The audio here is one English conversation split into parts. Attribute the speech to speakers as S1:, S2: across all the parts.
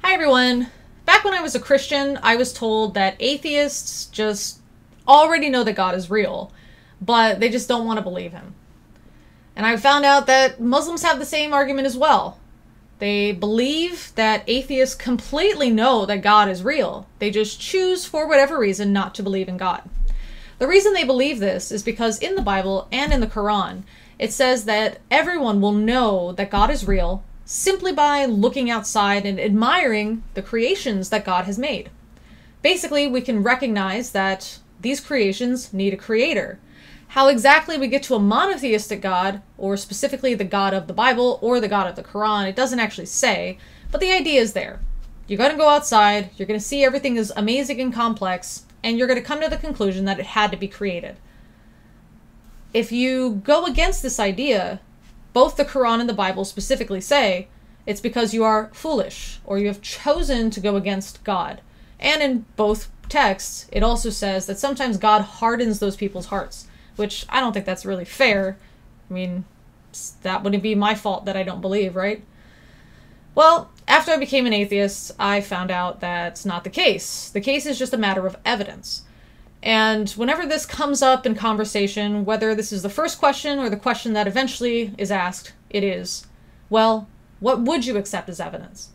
S1: Hi everyone! Back when I was a Christian, I was told that atheists just already know that God is real, but they just don't want to believe him. And I found out that Muslims have the same argument as well. They believe that atheists completely know that God is real. They just choose, for whatever reason, not to believe in God. The reason they believe this is because in the Bible and in the Quran, it says that everyone will know that God is real simply by looking outside and admiring the creations that God has made. Basically, we can recognize that these creations need a creator. How exactly we get to a monotheistic God, or specifically the God of the Bible or the God of the Quran, it doesn't actually say, but the idea is there. You're going to go outside, you're going to see everything is amazing and complex, and you're going to come to the conclusion that it had to be created. If you go against this idea, both the Quran and the Bible specifically say it's because you are foolish, or you have chosen to go against God. And in both texts, it also says that sometimes God hardens those people's hearts, which I don't think that's really fair. I mean, that wouldn't be my fault that I don't believe, right? Well, after I became an atheist, I found out that's not the case. The case is just a matter of evidence. And whenever this comes up in conversation, whether this is the first question or the question that eventually is asked, it is, well, what would you accept as evidence?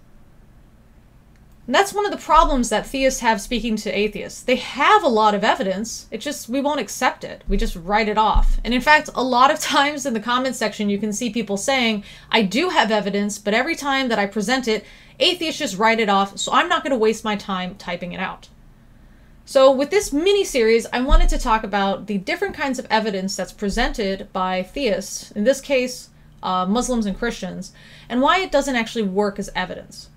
S1: And that's one of the problems that theists have speaking to atheists. They have a lot of evidence, it's just we won't accept it. We just write it off. And in fact, a lot of times in the comment section, you can see people saying, I do have evidence, but every time that I present it, atheists just write it off, so I'm not going to waste my time typing it out. So with this mini-series, I wanted to talk about the different kinds of evidence that's presented by theists, in this case, Muslims and Christians, and why it doesn't actually work as evidence.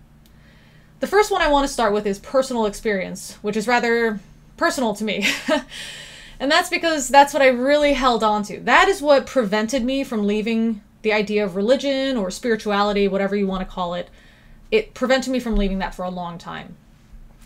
S1: The first one I want to start with is personal experience, which is rather personal to me. And that's because that's what I really held on to. That is what prevented me from leaving the idea of religion or spirituality, whatever you want to call it. It prevented me from leaving that for a long time.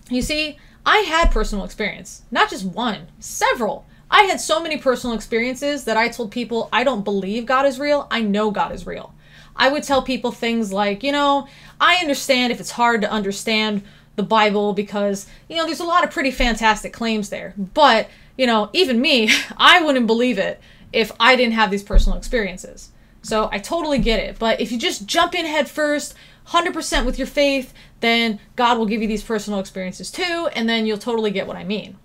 S1: You see, I had personal experience, not just one, several. I had so many personal experiences that I told people I don't believe God is real, I know God is real. I would tell people things like, I understand if it's hard to understand the Bible because, there's a lot of pretty fantastic claims there. But, even me, I wouldn't believe it if I didn't have these personal experiences. So I totally get it. But if you just jump in head first, 100% with your faith, then God will give you these personal experiences too, and then you'll totally get what I mean.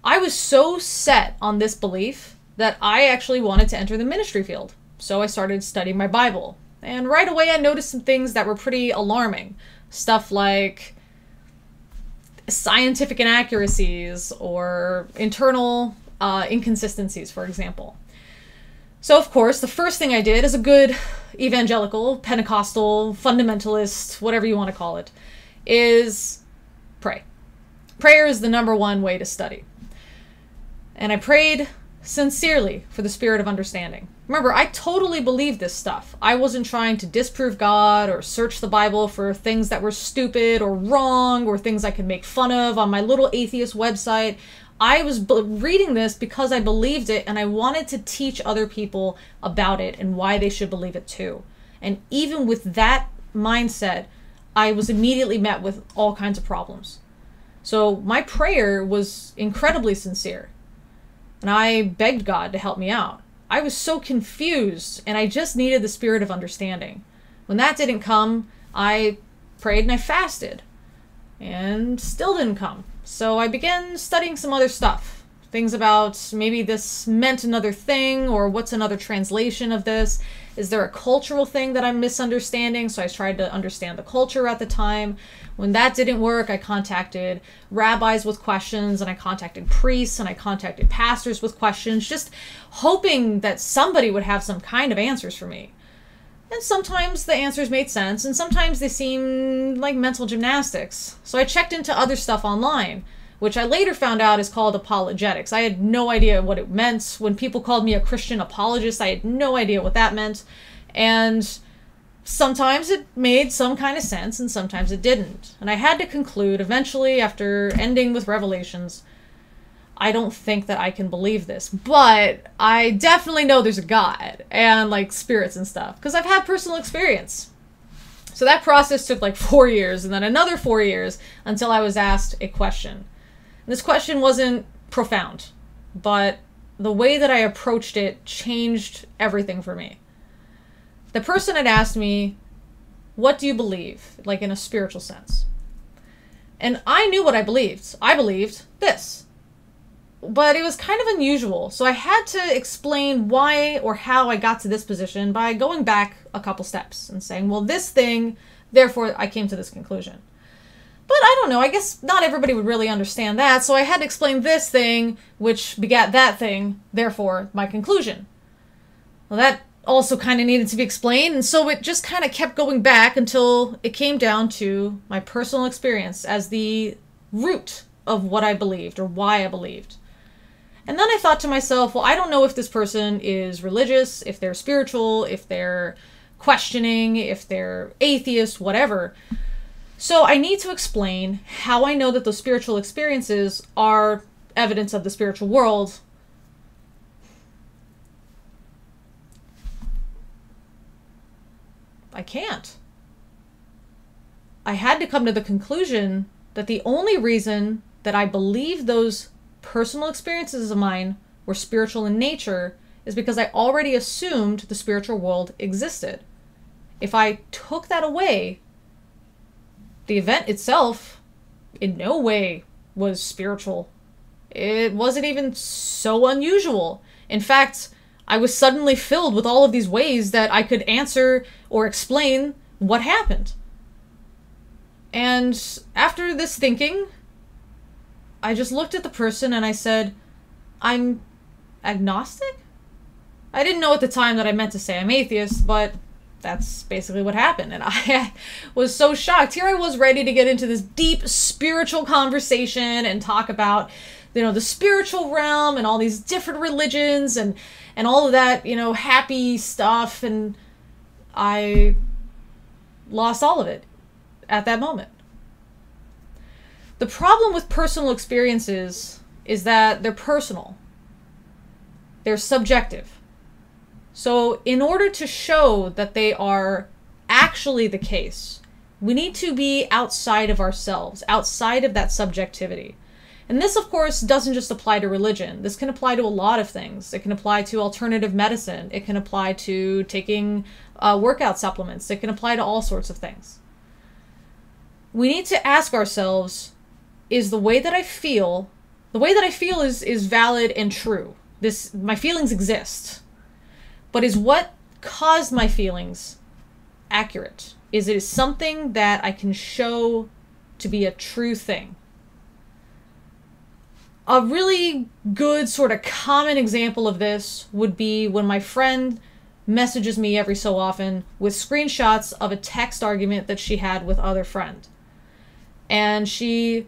S1: I was so set on this belief that I actually wanted to enter the ministry field. So I started studying my Bible. And right away I noticed some things that were pretty alarming. Stuff like scientific inaccuracies or internal inconsistencies, for example. So, of course, the first thing I did as a good evangelical, Pentecostal, fundamentalist, whatever you want to call it, is pray. Prayer is the #1 way to study. And I prayed sincerely for the spirit of understanding. Remember, I totally believed this stuff. I wasn't trying to disprove God or search the Bible for things that were stupid or wrong or things I could make fun of on my little atheist website. I was reading this because I believed it and I wanted to teach other people about it and why they should believe it too. And even with that mindset, I was immediately met with all kinds of problems. So my prayer was incredibly sincere. And I begged God to help me out. I was so confused and I just needed the spirit of understanding. When that didn't come, I prayed and I fasted. And still didn't come. So I began studying some other stuff. Things about maybe this meant another thing, or what's another translation of this? Is there a cultural thing that I'm misunderstanding? So I tried to understand the culture at the time. When that didn't work, I contacted rabbis with questions, and I contacted priests, and I contacted pastors with questions, just hoping that somebody would have some kind of answers for me. And sometimes the answers made sense, and sometimes they seemed like mental gymnastics. So I checked into other stuff online, which I later found out is called apologetics. I had no idea what it meant. When people called me a Christian apologist, I had no idea what that meant. And sometimes it made some kind of sense, and sometimes it didn't. And I had to conclude, eventually, after ending with Revelations, I don't think that I can believe this, but I definitely know there's a God and like spirits and stuff because I've had personal experience. So that process took like 4 years, and then another 4 years until I was asked a question. And this question wasn't profound, but the way that I approached it changed everything for me. The person had asked me, what do you believe, like in a spiritual sense? And I knew what I believed. I believed this. But it was kind of unusual, so I had to explain why or how I got to this position by going back a couple steps and saying, well, this thing, therefore I came to this conclusion. But I don't know, I guess not everybody would really understand that, so I had to explain this thing, which begat that thing, therefore my conclusion. Well, that also kind of needed to be explained, and so it just kind of kept going back until it came down to my personal experience as the root of what I believed or why I believed. And then I thought to myself, well, I don't know if this person is religious, if they're spiritual, if they're questioning, if they're atheist, whatever. So I need to explain how I know that those spiritual experiences are evidence of the spiritual world. I can't. I had to come to the conclusion that the only reason that I believe those personal experiences of mine were spiritual in nature is because I already assumed the spiritual world existed. If I took that away, the event itself in no way was spiritual. It wasn't even so unusual. In fact, I was suddenly filled with all of these ways that I could answer or explain what happened. And after this thinking, I just looked at the person and I said, I'm agnostic? I didn't know at the time that I meant to say I'm atheist, but that's basically what happened. And I was so shocked. Here I was ready to get into this deep spiritual conversation and talk about, the spiritual realm and all these different religions and all of that, happy stuff. And I lost all of it at that moment. The problem with personal experiences is that they're personal. They're subjective. So in order to show that they are actually the case, we need to be outside of ourselves, outside of that subjectivity. And this, of course, doesn't just apply to religion. This can apply to a lot of things. It can apply to alternative medicine. It can apply to taking workout supplements. It can apply to all sorts of things. We need to ask ourselves, is the way that I feel is valid and true. My feelings exist. But is what caused my feelings accurate? Is it something that I can show to be a true thing? A really good sort of common example of this would be when my friend messages me every so often with screenshots of a text argument that she had with other friend. And she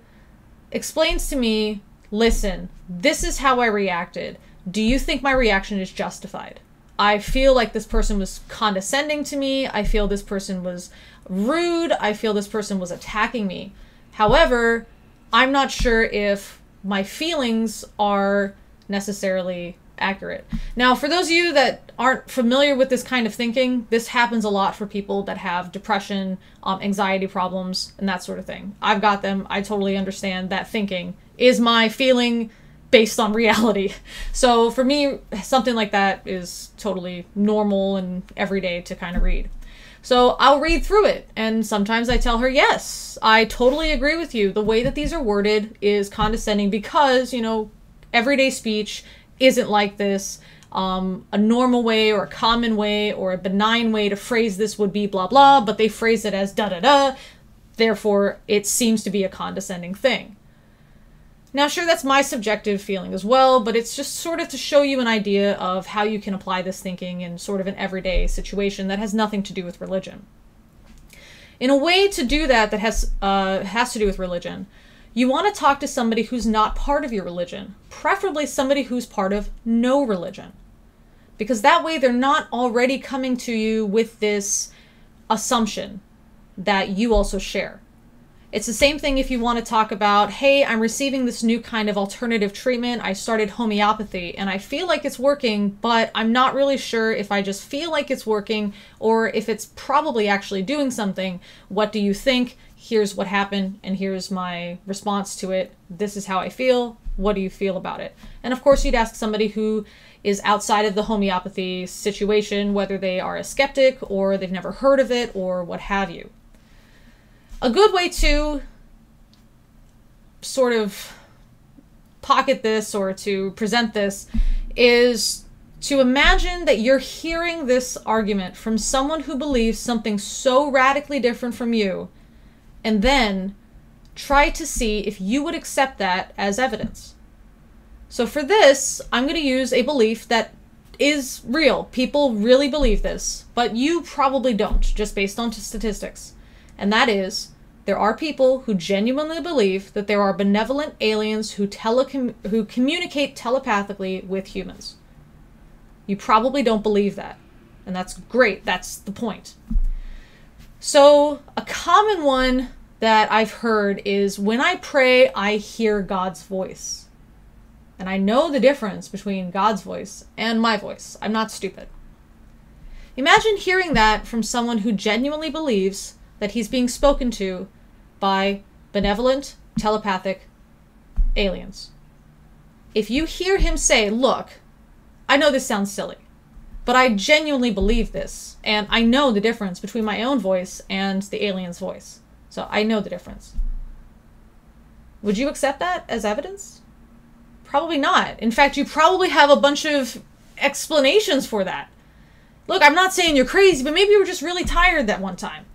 S1: explains to me, listen, this is how I reacted. Do you think my reaction is justified? I feel like this person was condescending to me. I feel this person was rude. I feel this person was attacking me. However, I'm not sure if my feelings are necessarily accurate. Now, for those of you that aren't familiar with this kind of thinking, this happens a lot for people that have depression, anxiety problems, and that sort of thing. I've got them. I totally understand that thinking. Is my feeling based on reality? So for me, something like that is totally normal and everyday to kind of read. So I'll read through it, and sometimes I tell her, yes, I totally agree with you. The way that these are worded is condescending because, everyday speech isn't like this. A normal way or a common way or a benign way to phrase this would be blah, blah, but they phrase it as da-da-da. Therefore, it seems to be a condescending thing. Now, sure, that's my subjective feeling as well, but it's just sort of to show you an idea of how you can apply this thinking in sort of an everyday situation that has nothing to do with religion. In a way to do that has to do with religion, you want to talk to somebody who's not part of your religion, preferably somebody who's part of no religion. Because that way they're not already coming to you with this assumption that you also share. It's the same thing if you want to talk about, hey, I'm receiving this new kind of alternative treatment. I started homeopathy and I feel like it's working, but I'm not really sure if I just feel like it's working or if it's probably actually doing something. What do you think? Here's what happened and here's my response to it. This is how I feel. What do you feel about it? And of course, you'd ask somebody who is outside of the homeopathy situation, whether they are a skeptic or they've never heard of it or what have you. A good way to sort of pocket this or to present this is to imagine that you're hearing this argument from someone who believes something so radically different from you, and then try to see if you would accept that as evidence. So for this, I'm going to use a belief that is real. People really believe this, but you probably don't, just based on statistics. And that is, there are people who genuinely believe that there are benevolent aliens who communicate telepathically with humans. You probably don't believe that. And that's great. That's the point. So a common one that I've heard is, when I pray, I hear God's voice. And I know the difference between God's voice and my voice. I'm not stupid. Imagine hearing that from someone who genuinely believes that he's being spoken to by benevolent, telepathic aliens. If you hear him say, look, I know this sounds silly, but I genuinely believe this, and I know the difference between my own voice and the alien's voice. So I know the difference. Would you accept that as evidence? Probably not. In fact, you probably have a bunch of explanations for that. Look, I'm not saying you're crazy, but maybe you were just really tired that one time.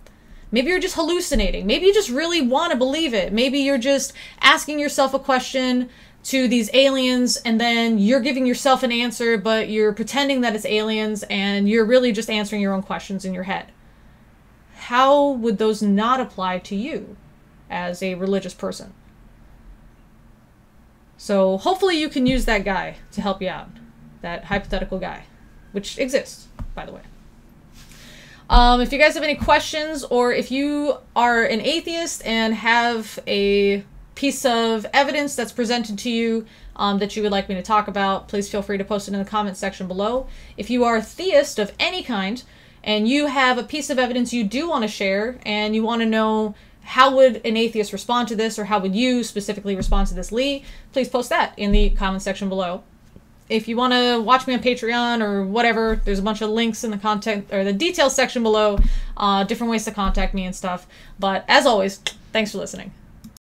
S1: Maybe you're just hallucinating. Maybe you just really want to believe it. Maybe you're just asking yourself a question to these aliens and then you're giving yourself an answer, but you're pretending that it's aliens and you're really just answering your own questions in your head. How would those not apply to you as a religious person? So hopefully you can use that guy to help you out. That hypothetical guy, which exists, by the way. If you guys have any questions, or if you are an atheist and have a piece of evidence that's presented to you that you would like me to talk about, please feel free to post it in the comment section below. If you are a theist of any kind and you have a piece of evidence you do want to share and you want to know how would an atheist respond to this, or how would you specifically respond to this, Lee, please post that in the comment section below. If you want to watch me on Patreon or whatever, there's a bunch of links in the content or the details section below, different ways to contact me and stuff. But as always, thanks for listening.